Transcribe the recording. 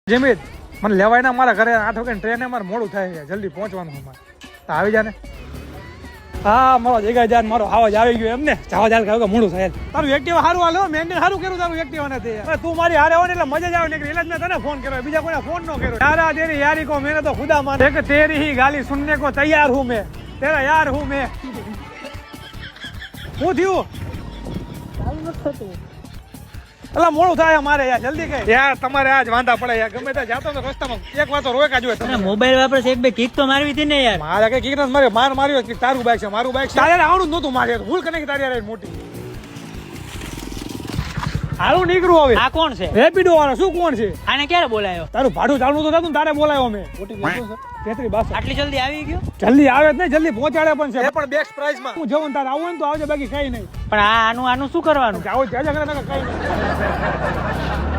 જેમિત મને લેવાય ના મારા ઘરે 8 વાગે ટ્રેન મારે મોડું થાય છે, જલ્દી પહોંચવાનું અમારે. તો આવી જા ને. હા મારો જગ્યા જાન મારો આવાજ આવી ગયો એમને જવા જાલ કહ્યું કે મોડું થાય. તારું એક્ટિવા સારું હાલો મેન્ટેન સારું કર્યું તારું એક્ટિવા નથી. તું મારી હારે હોય ને એટલે મજા જ આવે નીકળી. એટલે જ મેં તને ફોન કર્યો, બીજા કોઈને ફોન ન કર્યો. યારા તેરી યારી કો મેને તો ખુદા માને કે તેરી ही गाली सुनने को तैयार हूं मैं, तेरा यार हूं मैं. હું થયું એટલે મોડું થાય મારે યાર, જલ્દી કઈ યાર. તમારે આજ વાંધા પડે યાર, ગમે ત્યાં જાતો તો રસ્તામાં એક વાર તો રોકા જોઈએ. મોબાઈલ વાપરે છે, એક બે કિક તો મારવી હતી ને યાર. મારે કઈ કિક નથી માર્યો, માર્યો તારું બાઈક છે, મારું બાઈક છે. તારે આવડું જ નતું મારે, ભૂલ કને તારી યાર મોટી. હાલું નીકળું હવે. આ કોણ છે? રેપિડો વાળો. શું કોણ છે? આને ક્યારે બોલાયો? તારું ભાડું ચાલુ તો થતું તારે બોલાયો મેં. 33 આટલી જલ્દી આવી ગયો? જલ્દી આવે જ નહીં, જલ્દી પહોંચાડે પણ છે, એ પણ બેસ્ટ પ્રાઇસ માં. હું જવું તારે આવું ને તો આવજે, બાકી કઈ નહીં. પણ આનું શું કરવાનું? આવું ત્યાં કઈ નહીં.